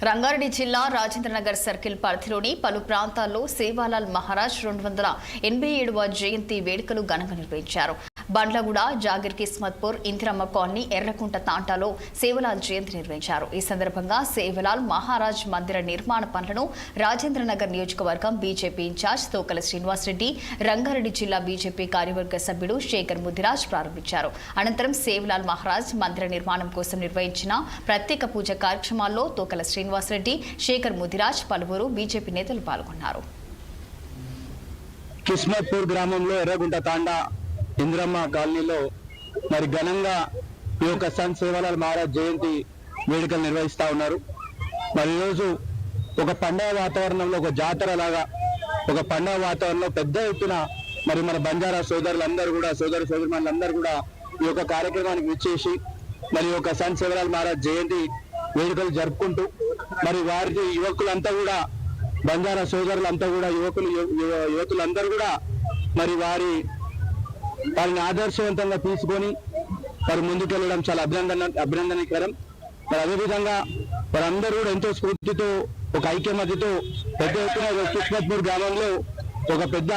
రంగారెడ్డి జిల్లా రాజేంద్రనగర్ సర్కిల్ పరిధిలోని పలు ప్రాంతాల్లో సేవాలాల్ మహారాజ్ 287వ జయంతి వేడుకలు ఘనంగా నిర్వహించారు. బండ్లగూడ, జాగిర్ కిస్మత్పూర్, ఇందిరమ్మ కాలనీ, ఎర్రకుంట తాంటాలో సేవలాల్ జయంతి నిర్వహించారు. ఈ సందర్భంగా సేవలాల్ మహారాజ్ మందిర నిర్మాణ పనులను రాజేంద్రనగర్ నియోజకవర్గం బీజేపీ ఇన్ఛార్జ్ తోకల శ్రీనివాసరెడ్డి, రంగారెడ్డి జిల్లా బీజేపీ కార్యవర్గ సభ్యుడు శేఖర్ ముదిరాజ్ ప్రారంభించారు. అనంతరం సేవలాల్ మహారాజ్ మందిర నిర్మాణం కోసం నిర్వహించిన ప్రత్యేక పూజ కార్యక్రమాల్లో తోకల శ్రీనివాసరెడ్డి, శేఖర్ ముదిరాజ్, పలువురు బీజేపీ నేతలు పాల్గొన్నారు. కిస్మత్పూర్ గ్రామంలో ఎర్రగుంట తాండా ఇంద్రమ్మ కాలనీలో మరి ఘనంగా ఈ యొక్క సంత్ సేవాలాల్ మహారాజ్ జయంతి వేడుకలు నిర్వహిస్తూ ఉన్నారు. మరి ఈరోజు ఒక పండుగ వాతావరణంలో, ఒక జాతర లాగా ఒక పండుగ వాతావరణంలో పెద్ద ఎత్తున మరి మన బంజారా సోదరులందరూ కూడా, సోదరులందరూ కూడా ఈ యొక్క కార్యక్రమానికి విచ్చేసి మరి ఒక సంత్ సేవాలాల్ మహారాజ్ జయంతి వేడుకలు జరుపుకుంటూ మరి వారి యువకులంతా కూడా, బంజారా సోదరులంతా కూడా, యువకులందరూ కూడా మరి వారిని ఆదర్శవంతంగా తీసుకొని వారు ముందుకెళ్ళడం చాలా అభినందనకరం. మరి అదేవిధంగా వారందరూ కూడా ఎంతో స్ఫూర్తితో, ఒక ఐక్యమత్యతో పెద్ద ఎత్తున కిస్మత్పూర్ గ్రామంలో ఒక పెద్ద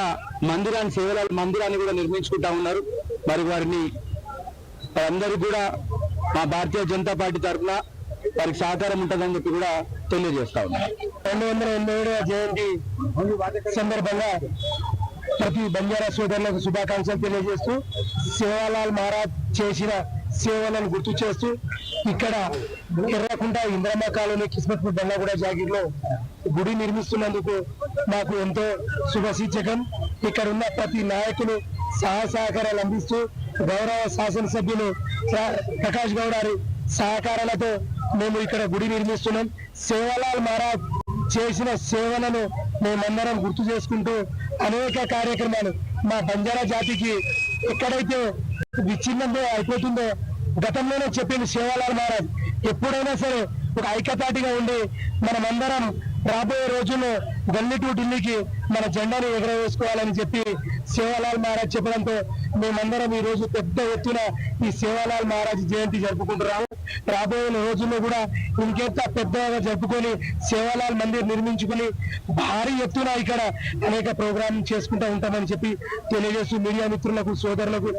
మందిరాన్ని, సేవలాల్ మందిరాన్ని కూడా నిర్మించుకుంటా ఉన్నారు. మరి వారందరూ కూడా మా భారతీయ జనతా పార్టీ తరఫున వారికి సహకారం ఉంటుందని చెప్పి కూడా తెలియజేస్తా ఉన్నారు. 287వ జయంతి సందర్భంగా ప్రతి బంజారా సోదరులకు శుభాకాంక్షలు తెలియజేస్తూ, సేవాలాల్ మహారాజ్ చేసిన సేవలను గుర్తు చేస్తూ ఇక్కడ ఎర్రకుంట ఇంద్రమ్మ కాలనీ, కిస్మత్పూర్, బండ్లగూడ, జాగిర్లో గుడి నిర్మిస్తున్నందుకు మాకు ఎంతో శుభసూచకం. ఇక్కడ ఉన్న ప్రతి నాయకులు సహకారాలు అందిస్తూ గౌరవ శాసనసభ్యులు ప్రకాష్ గౌడ్ గారి సహకారాలతో మేము ఇక్కడ గుడి నిర్మిస్తున్నాం. సేవాలాల్ మహారాజ్ చేసిన సేవలను మేమందరం గుర్తు చేసుకుంటూ అనేక కార్యక్రమాలు మా బంజారా జాతికి ఎక్కడైతే విచ్ఛిన్నంగా అయిపోతుందో గతంలోనే చెప్పింది సేవాలాల్ మహారాజ్. ఎప్పుడైనా సరే ఒక ఐక్యతాటిగా ఉండి మనమందరం రాబోయే రోజుల్లో గల్లీ టు ఢిల్లీకి మన జెండాను ఎగరవేసుకోవాలని చెప్పి సేవాలాల్ మహారాజ్ చెప్పడంతో మేమందరం ఈ రోజు పెద్ద ఎత్తున ఈ సేవాలాల్ మహారాజ్ జయంతి జరుపుకుంటున్నాము. రాబోయే రోజుల్లో కూడా ఇంకెంత పెద్దగా జరుపుకొని సేవాలాల్ మందిర్ నిర్మించుకుని భారీ ఎత్తున ఇక్కడ అనేక ప్రోగ్రాం చేసుకుంటూ ఉంటామని చెప్పి తెలియజేస్తూ మీడియా మిత్రులకు, సోదరులకు